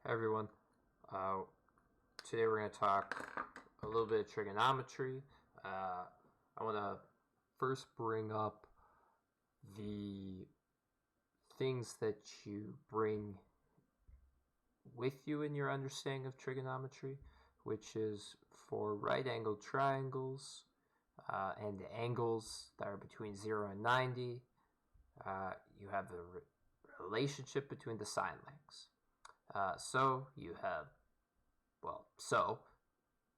Hey everyone, today we're going to talk a little bit of trigonometry. I want to first bring up the things that you bring with you in your understanding of trigonometry, which is for right-angled triangles and angles that are between 0 and 90, you have the relationship between the sine lengths. So you have, so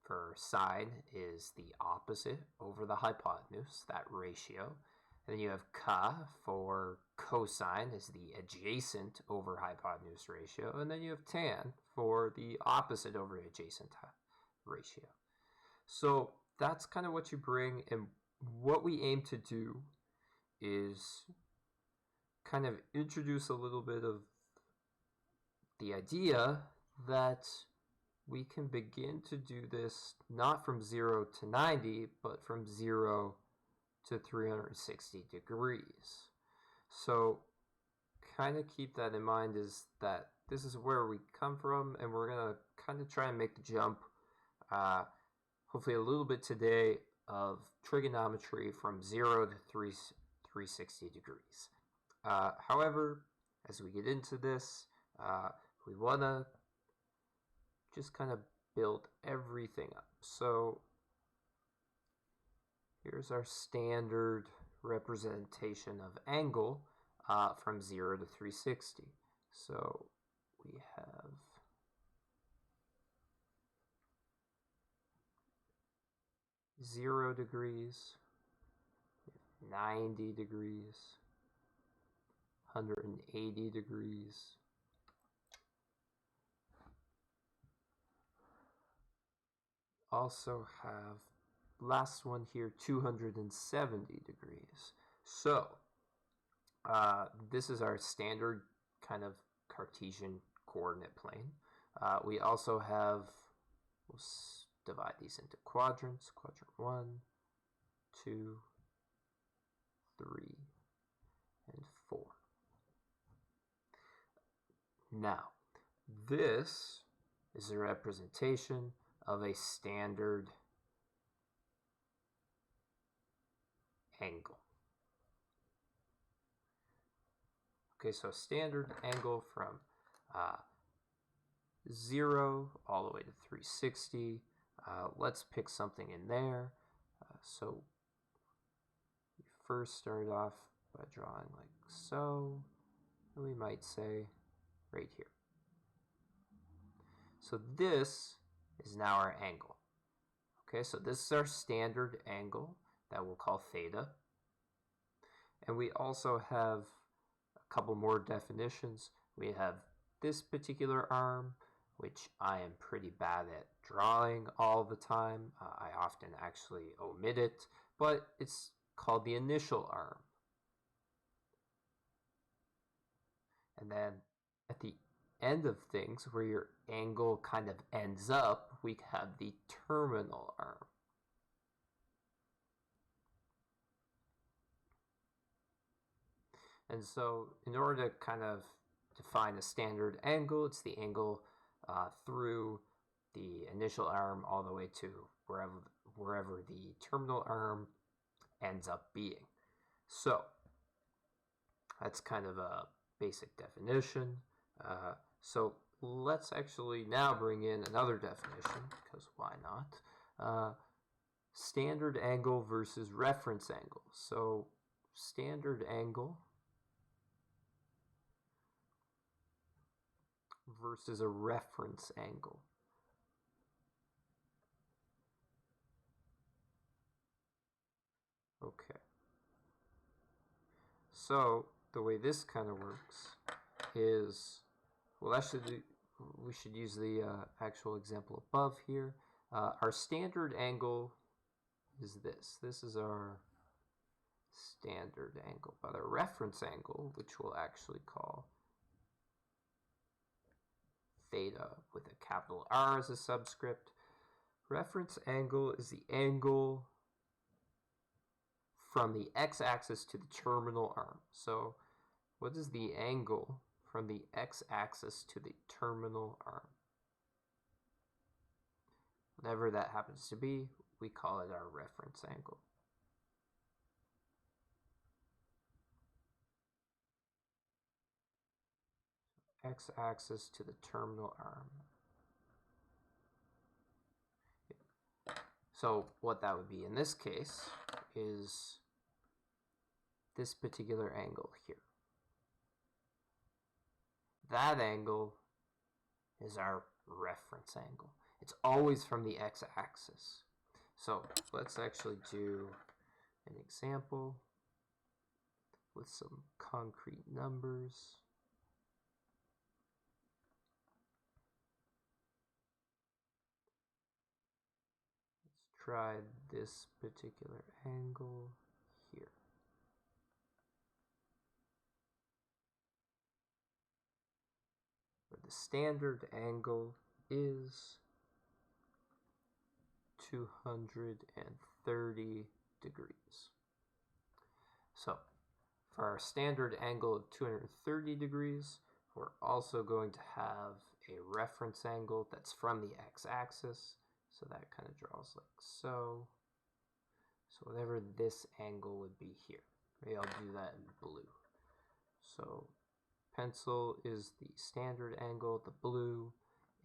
for sine is the opposite over the hypotenuse, that ratio. And then you have ka for cosine is the adjacent over hypotenuse ratio. And then you have tan for the opposite over adjacent ratio. So that's kind of what you bring. And what we aim to do is kind of introduce a little bit of the idea that we can begin to do this not from 0 to 90, but from 0 to 360 degrees. So kind of keep that in mind, is that this is where we come from, and we're going to kind of try and make the jump, hopefully a little bit today, of trigonometry from 0 to 360 degrees. However, as we get into this, we want to just kind of build everything up. So here's our standard representation of angle from 0 to 360. So we have 0 degrees, 90 degrees, 180 degrees, also have last one here 270 degrees. So this is our standard kind of Cartesian coordinate plane. We also have, we'll divide these into quadrants, quadrant 1, 2, 3, and 4. Now, this is a representation of a standard angle. Okay, so standard angle from 0 all the way to 360. Let's pick something in there. So we first start off by drawing like so, and we might say right here. So this is now our angle. Okay, so this is our standard angle that we'll call theta. And we also have a couple more definitions. We have this particular arm, which I am pretty bad at drawing all the time. I often actually omit it, but it's called the initial arm. And then at the end of things, where your angle kind of ends up, we have the terminal arm. And so in order to kind of define a standard angle, it's the angle through the initial arm all the way to wherever the terminal arm ends up being. So that's kind of a basic definition. So let's actually now bring in another definition, because why not? Standard angle versus reference angle. So standard angle versus a reference angle. Okay. So the way this kind of works is, well, actually, we should use the actual example above here. Our standard angle is this. This is our standard angle. But our reference angle, which we'll actually call theta with a capital R as a subscript. Reference angle is the angle from the x-axis to the terminal arm. So what is the angle from the x-axis to the terminal arm. Whatever that happens to be, we call it our reference angle. X-axis to the terminal arm. So what that would be in this case is this particular angle here. That angle is our reference angle. It's always from the x-axis. So let's actually do an example with some concrete numbers. Let's try this particular angle here. The standard angle is 230 degrees. So for our standard angle of 230 degrees, we're also going to have a reference angle that's from the x-axis. So that kind of draws like so. So whatever this angle would be here. Maybe I'll do that in blue. So pencil is the standard angle, the blue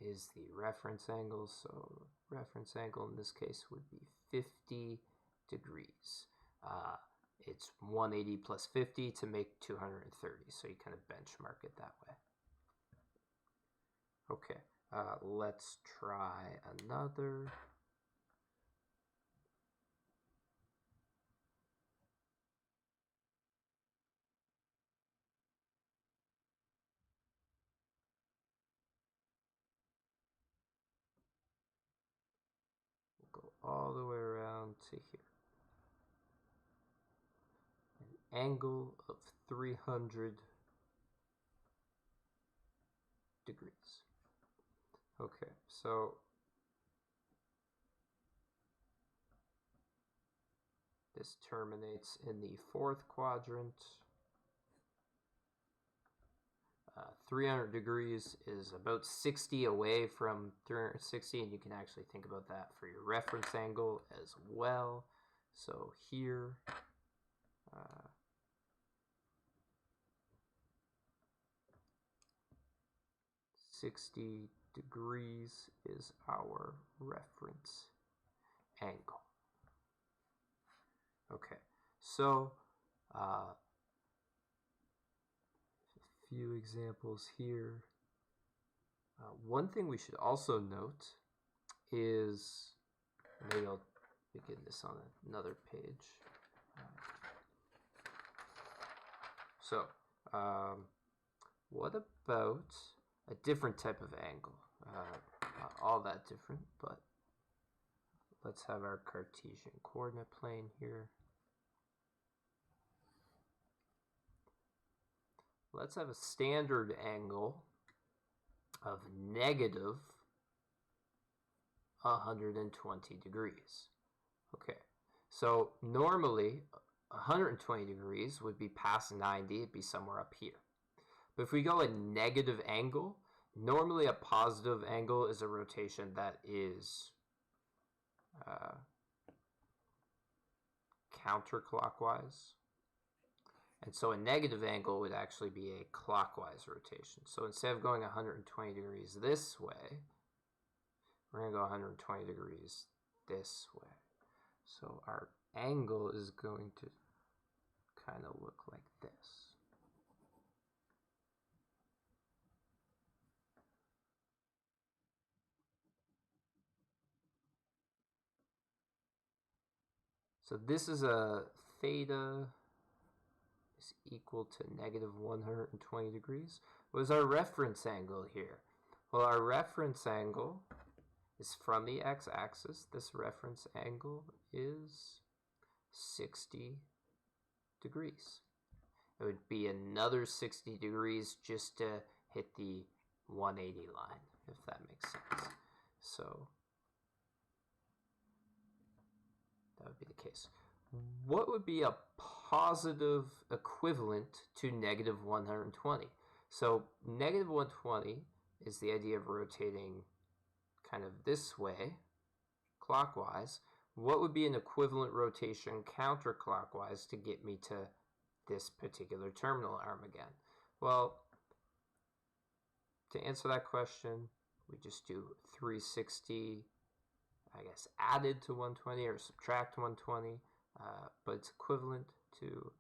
is the reference angle, so reference angle in this case would be 50 degrees. It's 180 plus 50 to make 230, so you kind of benchmark it that way. Okay, let's try another. Go all the way around to here. An angle of 300 degrees. Okay, so this terminates in the fourth quadrant. 300 degrees is about 60 away from 360, and you can actually think about that for your reference angle as well. So here, 60 degrees is our reference angle. Okay, so a few examples here. One thing we should also note is, maybe I'll begin this on another page. What about a different type of angle? Not all that different, but let's have our Cartesian coordinate plane here. Let's have a standard angle of negative 120 degrees. Okay, so normally 120 degrees would be past 90, it'd be somewhere up here. But if we go a negative angle, normally a positive angle is a rotation that is counterclockwise. And so a negative angle would actually be a clockwise rotation. So instead of going 120 degrees this way, we're going to go 120 degrees this way. So our angle is going to kind of look like this. So this is a theta is equal to negative 120 degrees. What is our reference angle here? Well, our reference angle is from the x-axis. This reference angle is 60 degrees. It would be another 60 degrees just to hit the 180 line, if that makes sense. So that would be the case. What would be a positive equivalent to negative 120? So negative 120 is the idea of rotating kind of this way, clockwise. What would be an equivalent rotation counterclockwise to get me to this particular terminal arm again? Well, to answer that question, we just do 360, I guess, added to 120 or subtract 120, but it's equivalent to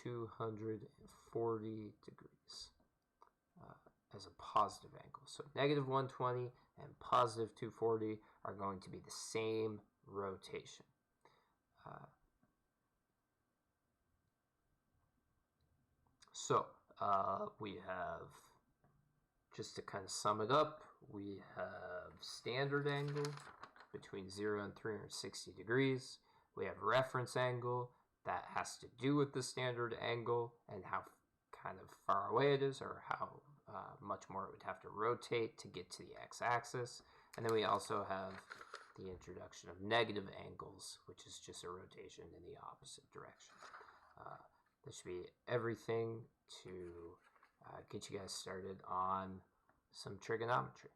240 degrees as a positive angle. So negative 120 and positive 240 are going to be the same rotation. We have, just to kind of sum it up, we have standard angle between 0 and 360 degrees. We have reference angle that has to do with the standard angle and how kind of far away it is, or how much more it would have to rotate to get to the x-axis. And then we also have the introduction of negative angles, which is just a rotation in the opposite direction. This should be everything to get you guys started on some trigonometry.